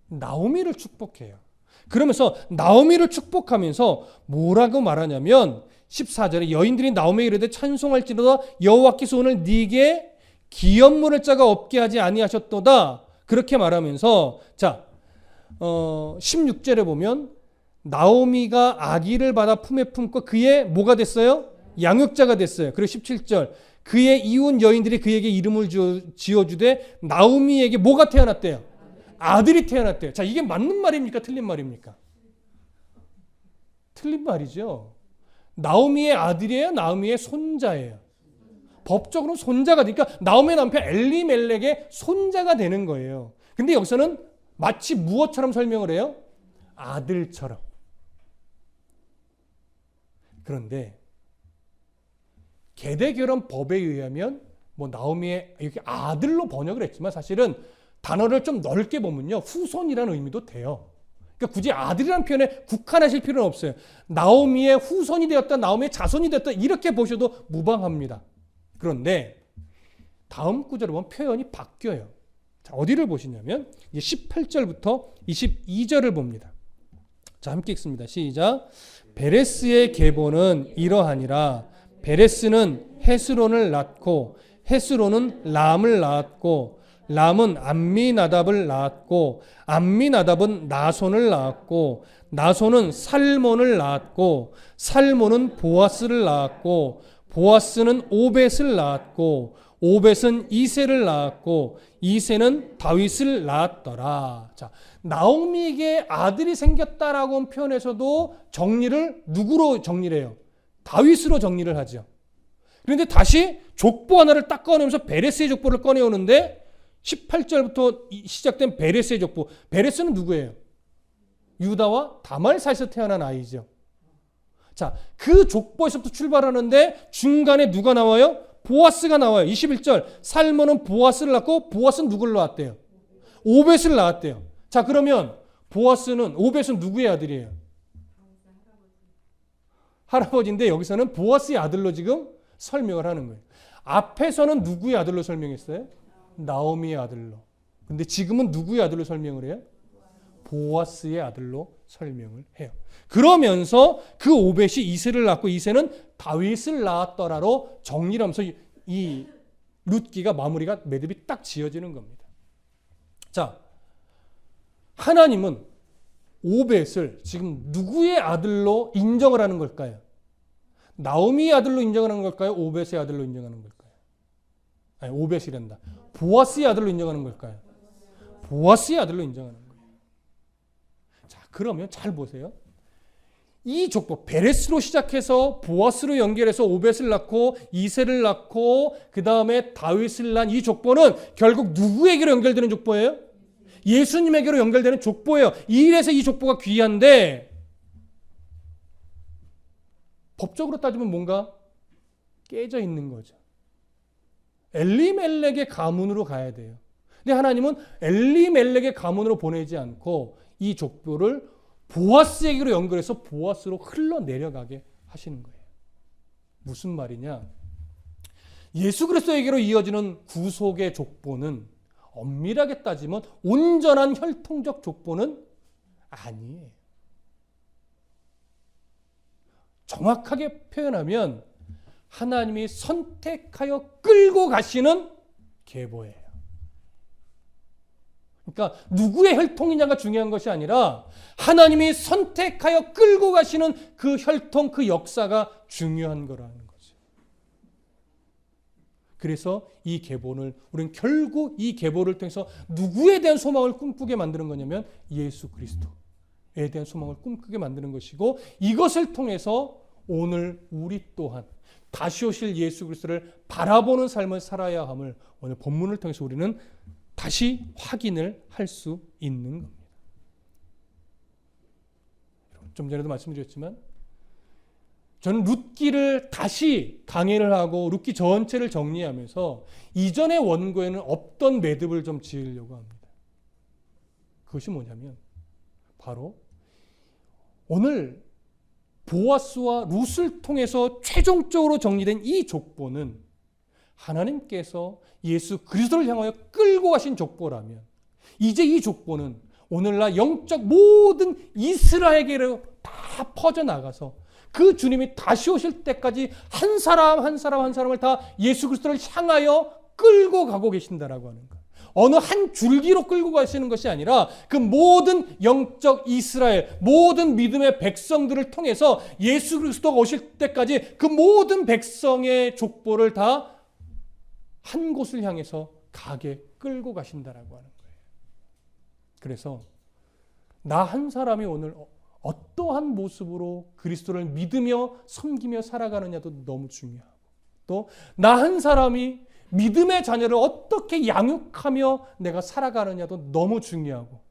[SPEAKER 1] 나오미를 축복해요. 그러면서 나오미를 축복하면서 뭐라고 말하냐면 14절에 여인들이 나오미에게 이르되 찬송할지로다 여호와께서 오늘 네게 기업물을 자가 없게 하지 아니하셨도다. 그렇게 말하면서 자 16절에 보면 나오미가 아기를 받아 품에 품고 그의 뭐가 됐어요? 양육자가 됐어요. 그리고 17절 그의 이웃 여인들이 그에게 이름을 지어주되 나오미에게 뭐가 태어났대요? 아들이 태어났대요. 자, 이게 맞는 말입니까? 틀린 말입니까? 틀린 말이죠. 나오미의 아들이에요? 나오미의 손자예요? 법적으로 손자가 되니까 나오미의 남편 엘리멜렉의 손자가 되는 거예요. 근데 여기서는 마치 무엇처럼 설명을 해요? 아들처럼. 그런데 계대결혼 법에 의하면 뭐 나오미의 이렇게 아들로 번역을 했지만 사실은 단어를 좀 넓게 보면요 후손이라는 의미도 돼요. 그러니까 굳이 아들이라는 표현에 국한하실 필요는 없어요. 나오미의 후손이 되었다, 나오미의 자손이 되었다 이렇게 보셔도 무방합니다. 그런데 다음 구절을 보면 표현이 바뀌어요. 자, 어디를 보시냐면 이제 18절부터 22절을 봅니다. 자, 함께 읽습니다. 시작. 베레스의 계보는 이러하니라. 베레스는 헤스론을 낳고 헤스론은 람을 낳았고 람은 암미나답을 낳았고 암미나답은 나손을 낳았고 나손은 살몬을 낳았고 살몬은 보아스를 낳았고 보아스는 오벳을 낳았고 오벳은 이새를 낳았고 이새는 다윗을 낳았더라. 자, 나오미에게 아들이 생겼다라고 표현해서도 정리를 누구로 정리를 해요? 다윗으로 정리를 하죠. 그런데 다시 족보 하나를 딱 꺼내면서 베레스의 족보를 꺼내오는데 18절부터 시작된 베레스의 족보. 베레스는 누구예요? 유다와 다말 사이에서 태어난 아이죠. 자, 그 족보에서부터 출발하는데 중간에 누가 나와요? 보아스가 나와요. 21절. 살몬은 보아스를 낳고 보아스는 누구를 낳았대요? 오벳을 낳았대요. 자, 그러면 오벳은 누구의 아들이에요? 할아버지인데 여기서는 보아스의 아들로 지금 설명을 하는 거예요. 앞에서는 누구의 아들로 설명했어요? 나오미의 아들로. 근데 지금은 누구의 아들로 설명을 해요? 보아스의 아들로 설명을 해요. 그러면서 그 오벳이 이새를 낳고 이새는 다윗을 낳았더라로 정리를 하면서 이 룻기가 마무리가 매듭이 딱 지어지는 겁니다. 자, 하나님은 오벳을 지금 누구의 아들로 인정을 하는 걸까요? 나오미의 아들로 인정하는 걸까요? 오벳의 아들로 인정하는 걸까요? 아니, 오벳이란다. 보아스의 아들로 인정하는 걸까요? 보아스의 아들로 인정하는 거예요. 자, 그러면 잘 보세요. 이 족보, 베레스로 시작해서 보아스로 연결해서 오벳을 낳고 이새를 낳고 그 다음에 다윗을 낳은 이 족보는 결국 누구에게로 연결되는 족보예요? 예수님에게로 연결되는 족보예요. 이래서 이 족보가 귀한데 법적으로 따지면 뭔가 깨져 있는 거죠. 엘리멜렉의 가문으로 가야 돼요. 근데 하나님은 엘리멜렉의 가문으로 보내지 않고 이 족보를 보아스에게로 연결해서 보아스로 흘러내려가게 하시는 거예요. 무슨 말이냐? 예수 그리스도에게로 이어지는 구속의 족보는 엄밀하게 따지면 온전한 혈통적 족보는 아니에요. 정확하게 표현하면 하나님이 선택하여 끌고 가시는 계보예요. 그러니까 누구의 혈통이냐가 중요한 것이 아니라 하나님이 선택하여 끌고 가시는 그 혈통, 그 역사가 중요한 거라는 거죠. 그래서 이 계보를 우리는 결국 이 계보를 통해서 누구에 대한 소망을 꿈꾸게 만드는 거냐면 예수 그리스도에 대한 소망을 꿈꾸게 만드는 것이고, 이것을 통해서 오늘 우리 또한 다시 오실 예수 그리스도를 바라보는 삶을 살아야 함을 오늘 본문을 통해서 우리는 다시 확인을 할 수 있는 겁니다. 좀 전에도 말씀드렸지만 저는 룻기를 다시 강해를 하고 룻기 전체를 정리하면서 이전의 원고에는 없던 매듭을 좀 지으려고 합니다. 그것이 뭐냐면 바로 오늘 보아스와 룻을 통해서 최종적으로 정리된 이 족보는 하나님께서 예수 그리스도를 향하여 끌고 가신 족보라면, 이제 이 족보는 오늘날 영적 모든 이스라엘에게로 다 퍼져나가서 그 주님이 다시 오실 때까지 한 사람 한 사람을 다 예수 그리스도를 향하여 끌고 가고 계신다라고 하는 것. 어느 한 줄기로 끌고 가시는 것이 아니라 그 모든 영적 이스라엘, 모든 믿음의 백성들을 통해서 예수 그리스도가 오실 때까지 그 모든 백성의 족보를 다 한 곳을 향해서 가게 끌고 가신다라고 하는 거예요. 그래서 나 한 사람이 오늘 어떠한 모습으로 그리스도를 믿으며 섬기며 살아가느냐도 너무 중요하고, 또 나 한 사람이 믿음의 자녀를 어떻게 양육하며 내가 살아가느냐도 너무 중요하고,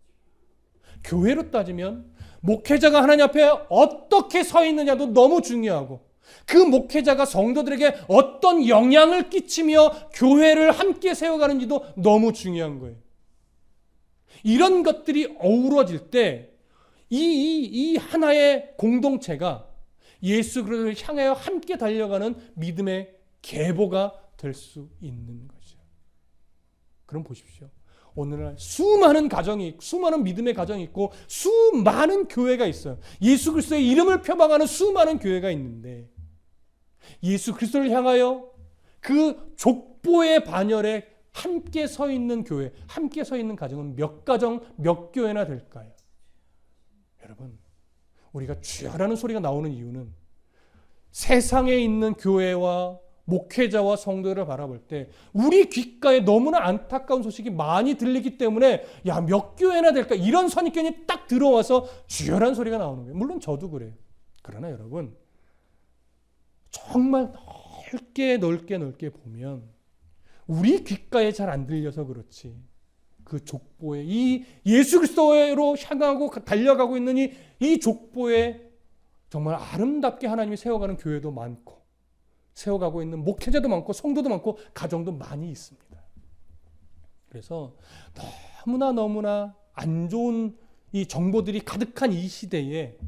[SPEAKER 1] 교회로 따지면 목회자가 하나님 앞에 어떻게 서 있느냐도 너무 중요하고, 그 목회자가 성도들에게 어떤 영향을 끼치며 교회를 함께 세워가는지도 너무 중요한 거예요. 이런 것들이 어우러질 때 이 하나의 공동체가 예수 그리스도를 향하여 함께 달려가는 믿음의 계보가 될 수 있는 거죠. 그럼 보십시오. 오늘날 수많은 가정이, 수많은 믿음의 가정이 있고 수많은 교회가 있어요. 예수 그리스도의 이름을 표방하는 수많은 교회가 있는데, 예수 그리스도를 향하여 그 족보의 반열에 함께 서 있는 교회, 함께 서 있는 가정은 몇 가정, 몇 교회나 될까요? 여러분, 우리가 주야라는 소리가 나오는 이유는 세상에 있는 교회와 목회자와 성도를 바라볼 때 우리 귓가에 너무나 안타까운 소식이 많이 들리기 때문에 야, 몇 교회나 될까? 이런 선입견이 딱 들어와서 주야라는 소리가 나오는 거예요. 물론 저도 그래요. 그러나 여러분, 정말 넓게 보면 우리 귓가에 잘 안 들려서 그렇지, 그 족보에 이 예수 그리스도로 향하고 달려가고 있는 이 족보에 정말 아름답게 하나님이 세워가는 교회도 많고, 세워가고 있는 목회자도 많고, 성도도 많고, 가정도 많이 있습니다. 그래서 너무나 안 좋은 이 정보들이 가득한 이 시대에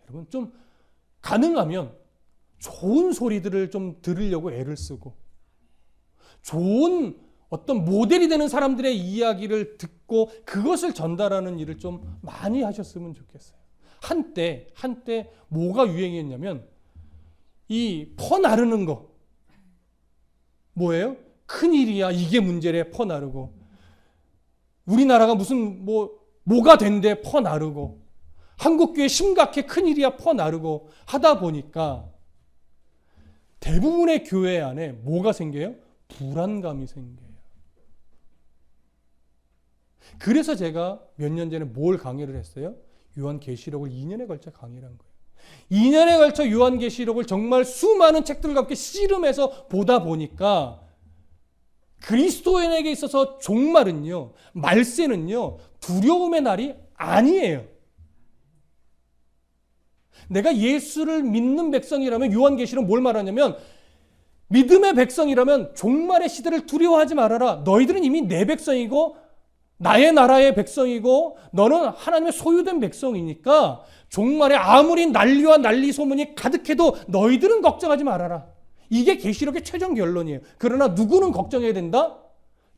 [SPEAKER 1] 여러분 좀 가능하면 좋은 소리들을 좀 들으려고 애를 쓰고, 좋은 어떤 모델이 되는 사람들의 이야기를 듣고 그것을 전달하는 일을 좀 많이 하셨으면 좋겠어요. 한때 뭐가 유행이었냐면 이 퍼나르는 거. 뭐예요? 큰일이야, 이게 문제래, 퍼나르고. 우리나라가 무슨 뭐가 된대, 퍼나르고. 한국교회 심각해, 큰일이야, 퍼나르고 하다 보니까 대부분의 교회 안에 뭐가 생겨요? 불안감이 생겨요. 그래서 제가 몇 년 전에 뭘 강의를 했어요? 요한계시록을 2년에 걸쳐 강의를 한 거예요. 2년에 걸쳐 요한계시록을 정말 수많은 책들과 함께 씨름해서 보다 보니까 그리스도인에게 있어서 종말은요, 말세는요, 두려움의 날이 아니에요. 내가 예수를 믿는 백성이라면, 요한계시록 뭘 말하냐면, 믿음의 백성이라면 종말의 시대를 두려워하지 말아라. 너희들은 이미 내 백성이고 나의 나라의 백성이고 너는 하나님의 소유된 백성이니까 종말에 아무리 난리와 난리 소문이 가득해도 너희들은 걱정하지 말아라. 이게 계시록의 최종 결론이에요. 그러나 누구는 걱정해야 된다?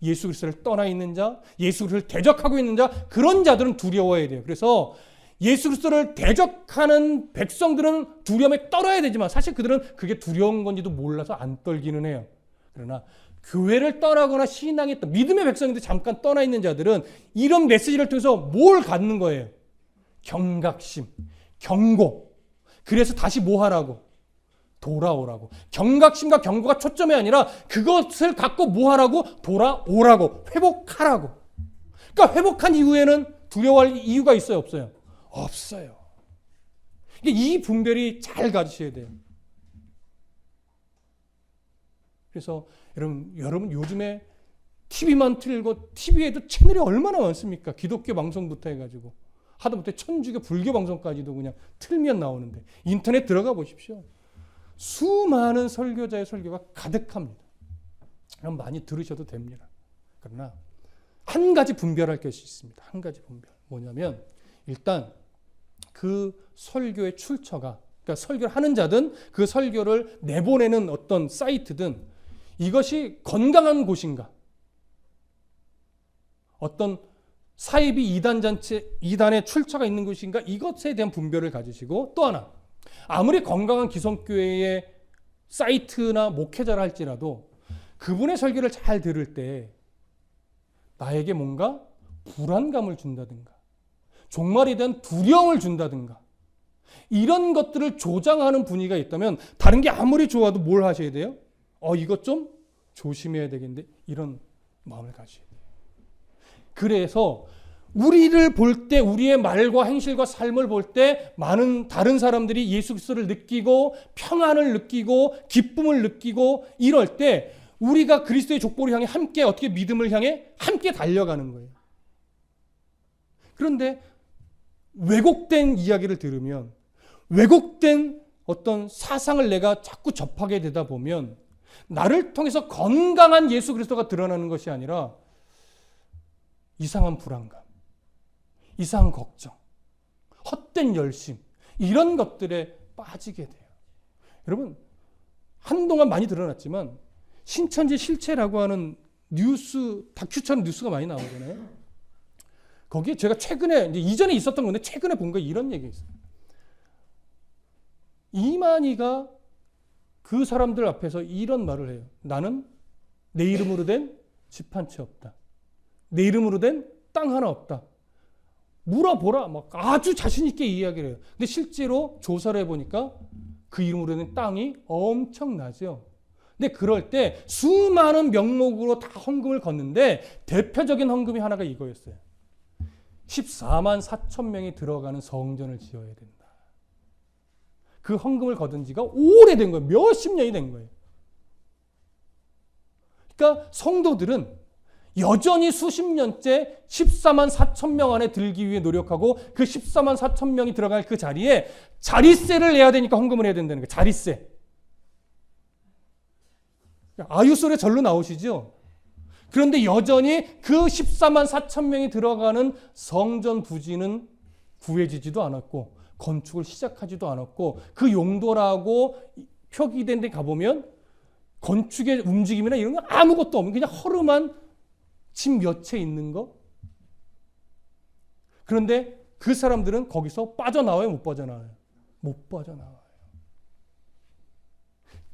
[SPEAKER 1] 예수 그리스도를 떠나 있는 자, 예수 그리스도를 대적하고 있는 자, 그런 자들은 두려워해야 돼요. 그래서 예수 그리스도를 대적하는 백성들은 두려움에 떨어야 되지만 사실 그들은 그게 두려운 건지도 몰라서 안 떨기는 해요. 그러나 교회를 떠나거나 신앙에 믿음의 백성인데 잠깐 떠나 있는 자들은 이런 메시지를 통해서 뭘 갖는 거예요? 경각심, 경고. 그래서 다시 뭐 하라고? 돌아오라고. 경각심과 경고가 초점이 아니라 그것을 갖고 뭐 하라고? 돌아오라고. 회복하라고. 그러니까 회복한 이후에는 두려워할 이유가 있어요? 없어요? 없어요. 이 분별이 잘 가지셔야 돼요. 그래서 여러분 요즘에 TV만 틀고 TV에도 채널이 얼마나 많습니까? 기독교 방송부터 해가지고 하다못해 천주교 불교 방송까지도 그냥 틀면 나오는데 인터넷 들어가 보십시오. 수많은 설교자의 설교가 가득합니다. 그럼 많이 들으셔도 됩니다. 그러나 한 가지 분별할 것이 있습니다. 한 가지 분별. 뭐냐면 일단 그 설교의 출처가, 그러니까 설교를 하는 자든 그 설교를 내보내는 어떤 사이트든 이것이 건강한 곳인가, 어떤 사이비 이단의 출처가 있는 곳인가, 이것에 대한 분별을 가지시고, 또 하나, 아무리 건강한 기성교회의 사이트나 목회자라 할지라도 그분의 설교를 잘 들을 때 나에게 뭔가 불안감을 준다든가 종말에 대한 두려움을 준다든가 이런 것들을 조장하는 분위기가 있다면 다른 게 아무리 좋아도 뭘 하셔야 돼요? 이것 좀 조심해야 되겠는데, 이런 마음을 가지셔야 돼요. 그래서 우리를 볼 때, 우리의 말과 행실과 삶을 볼 때 많은 다른 사람들이 예수 그리스도를 느끼고 평안을 느끼고 기쁨을 느끼고 이럴 때 우리가 그리스도의 족보를 향해 함께 어떻게 믿음을 향해 함께 달려가는 거예요. 그런데 왜곡된 이야기를 들으면, 왜곡된 어떤 사상을 내가 자꾸 접하게 되다 보면 나를 통해서 건강한 예수 그리스도가 드러나는 것이 아니라 이상한 불안감, 이상한 걱정, 헛된 열심, 이런 것들에 빠지게 돼요. 여러분, 한동안 많이 드러났지만 신천지 실체라고 하는 뉴스, 다큐처럼 뉴스가 많이 나오잖아요. 거기에 제가 최근에, 이전에 있었던 건데 최근에 본 거 이런 얘기가 있어요. 이만희가 그 사람들 앞에서 이런 말을 해요. 나는 내 이름으로 된 집 한 채 없다. 내 이름으로 된 땅 하나 없다. 물어보라. 막 아주 자신 있게 이야기를 해요. 근데 실제로 조사를 해보니까 그 이름으로 된 땅이 엄청나죠. 근데 그럴 때 수많은 명목으로 다 헌금을 걷는데 대표적인 헌금이 하나가 이거였어요. 14만 4천 명이 들어가는 성전을 지어야 된다. 그 헌금을 거둔 지가 오래된 거예요. 몇십 년이 된 거예요. 그러니까 성도들은 여전히 수십 년째 14만 4천 명 안에 들기 위해 노력하고 그 14만 4천 명이 들어갈 그 자리에 자릿세를 내야 되니까 헌금을 해야 된다는 거예요. 자릿세. 아유 소리 절로 나오시죠? 그런데 여전히 그 14만 4천 명이 들어가는 성전 부지는 구해지지도 않았고 건축을 시작하지도 않았고 그 용도라고 표기된 데 가보면 건축의 움직임이나 이런 거 아무것도 없는 그냥 허름한 집 몇 채 있는 거. 그런데 그 사람들은 거기서 빠져나와요? 못 빠져나와요? 못 빠져나와요.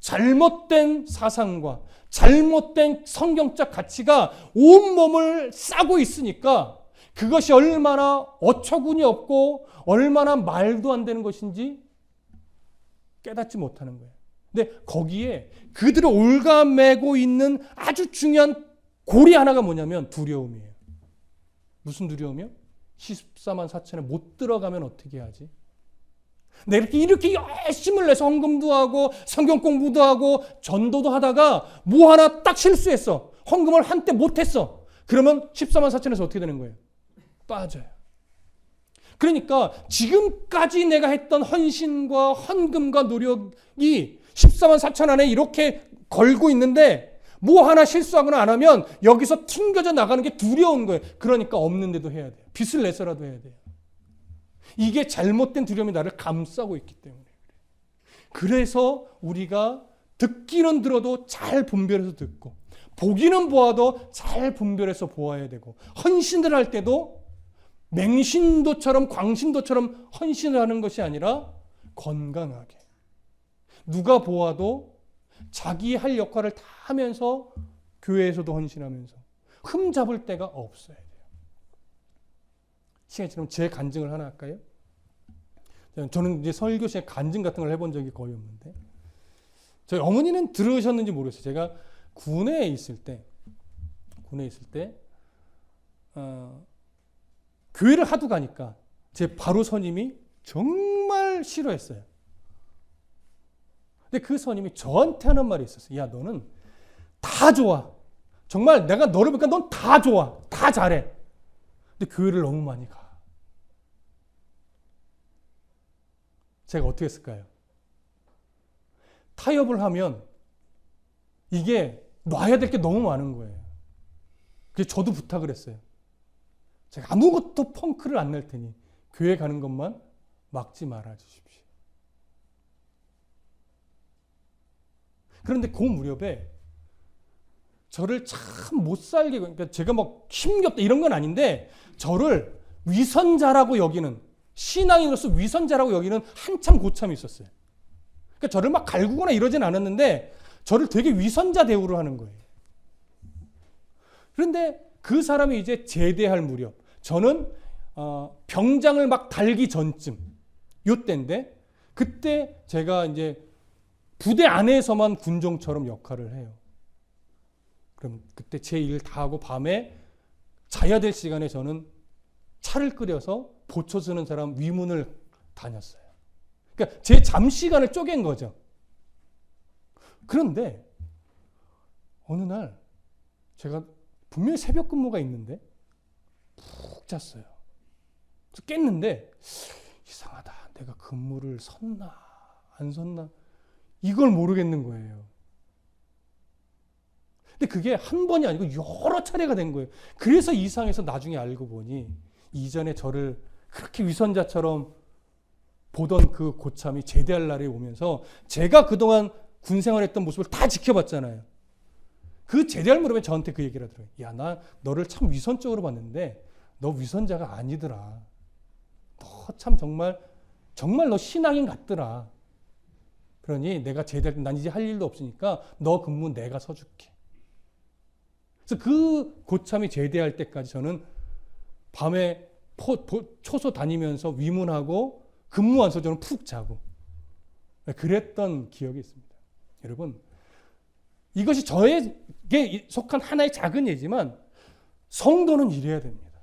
[SPEAKER 1] 잘못된 사상과 잘못된 성경적 가치가 온몸을 싸고 있으니까 그것이 얼마나 어처구니 없고 얼마나 말도 안 되는 것인지 깨닫지 못하는 거예요. 근데 거기에 그들을 올가매고 있는 아주 중요한 고리 하나가 뭐냐면 두려움이에요. 무슨 두려움이요? 14만 4천에 못 들어가면 어떻게 하지? 내가 이렇게 열심을 내서 헌금도 하고 성경 공부도 하고 전도도 하다가 뭐 하나 딱 실수했어. 헌금을 한때 못했어. 그러면 14만 4천에서 어떻게 되는 거예요? 빠져요. 그러니까 지금까지 내가 했던 헌신과 헌금과 노력이 14만 4천 안에 이렇게 걸고 있는데 뭐 하나 실수하거나 안 하면 여기서 튕겨져 나가는 게 두려운 거예요. 그러니까 없는데도 해야 돼요. 빚을 내서라도 해야 돼요. 이게 잘못된 두려움이 나를 감싸고 있기 때문에. 그래서 우리가 듣기는 들어도 잘 분별해서 듣고 보기는 보아도 잘 분별해서 보아야 되고 헌신을 할 때도 맹신도처럼 광신도처럼 헌신을 하는 것이 아니라 건강하게 누가 보아도 자기 할 역할을 다 하면서 교회에서도 헌신하면서 흠잡을 데가 없어야 돼요. 시간이 지나면 제 간증을 하나 할까요? 저는 이제 설교 시에 간증 같은 걸 해본 적이 거의 없는데 저희 어머니는 들으셨는지 모르겠어요. 제가 군에 있을 때 교회를 하도 가니까 제 바로 선임이 정말 싫어했어요. 근데 그 선임이 저한테 하는 말이 있었어요. 야, 너는 다 좋아. 정말 내가 너를 보니까 넌 다 좋아. 다 잘해. 근데 교회를 너무 많이 가. 제가 어떻게 했을까요? 타협을 하면 이게 놔야 될 게 너무 많은 거예요. 그래서 저도 부탁을 했어요. 제가 아무것도 펑크를 안 낼 테니 교회 가는 것만 막지 말아 주십시오. 그런데 그 무렵에 저를 참 못 살게, 그러니까 제가 막 힘겹다 이런 건 아닌데 저를 위선자라고 여기는, 신앙인으로서 위선자라고 여기는 한참 고참이 있었어요. 그러니까 저를 막 갈구거나 이러진 않았는데 저를 되게 위선자 대우를 하는 거예요. 그런데 그 사람이 이제 제대할 무렵, 저는 병장을 막 달기 전쯤 요때인데, 그때 제가 이제 부대 안에서만 군종처럼 역할을 해요. 그럼 그때 제 일 다 하고 밤에 자야 될 시간에 저는 차를 끓여서 보초 쓰는 사람 위문을 다녔어요. 그러니까 제 잠시간을 쪼갠 거죠. 그런데 어느 날 제가 분명히 새벽 근무가 있는데 푹 잤어요. 그래서 깼는데 이상하다. 내가 근무를 섰나 안 섰나 이걸 모르겠는 거예요. 근데 그게 한 번이 아니고 여러 차례가 된 거예요. 그래서 이상해서 나중에 알고 보니 이전에 저를 그렇게 위선자처럼 보던 그 고참이 제대할 날이 오면서 제가 그동안 군 생활했던 모습을 다 지켜봤잖아요. 그 제대할 무렵에 저한테 그 얘기를 하더라고요. 야, 나 너를 참 위선적으로 봤는데 너 위선자가 아니더라. 너 참 정말 너 신앙인 같더라. 그러니 내가 제대할 때 난 이제 할 일도 없으니까 너 근무 내가 서줄게. 그래서 그 고참이 제대할 때까지 저는 밤에 초소 다니면서 위문하고 근무 안서 저는 푹 자고 그랬던 기억이 있습니다. 여러분, 이것이 저에게 속한 하나의 작은 예지만 성도는 이래야 됩니다.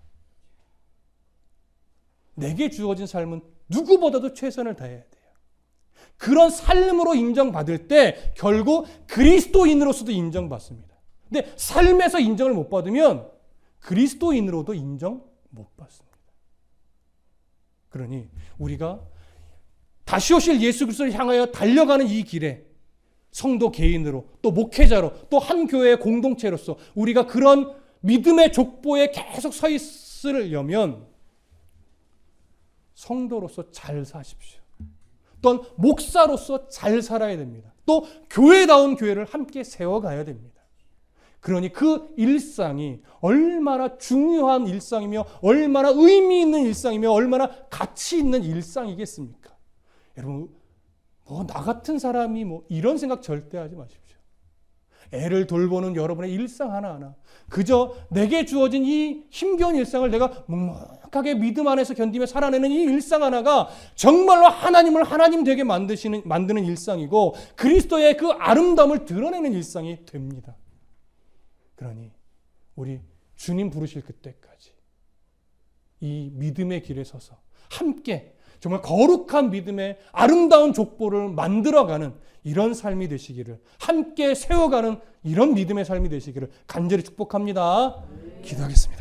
[SPEAKER 1] 내게 주어진 삶은 누구보다도 최선을 다해야 돼요. 그런 삶으로 인정받을 때 결국 그리스도인으로서도 인정받습니다. 근데 삶에서 인정을 못 받으면 그리스도인으로도 인정 못 받습니다. 그러니 우리가 다시 오실 예수 그리스도를 향하여 달려가는 이 길에 성도 개인으로 또 목회자로 또 한 교회의 공동체로서 우리가 그런 믿음의 족보에 계속 서 있으려면 성도로서 잘 사십시오. 또한 목사로서 잘 살아야 됩니다. 또 교회다운 교회를 함께 세워가야 됩니다. 그러니 그 일상이 얼마나 중요한 일상이며 얼마나 의미 있는 일상이며 얼마나 가치 있는 일상이겠습니까? 여러분, 나 같은 사람이 이런 생각 절대 하지 마십시오. 애를 돌보는 여러분의 일상 하나하나, 그저 내게 주어진 이 힘겨운 일상을 내가 묵묵하게 믿음 안에서 견디며 살아내는 이 일상 하나가 정말로 하나님을 하나님 되게 만드는 일상이고 그리스도의 그 아름다움을 드러내는 일상이 됩니다. 그러니 우리 주님 부르실 그때까지 이 믿음의 길에 서서 함께 정말 거룩한 믿음의 아름다운 족보를 만들어가는 이런 삶이 되시기를, 함께 세워가는 이런 믿음의 삶이 되시기를 간절히 축복합니다. 기도하겠습니다.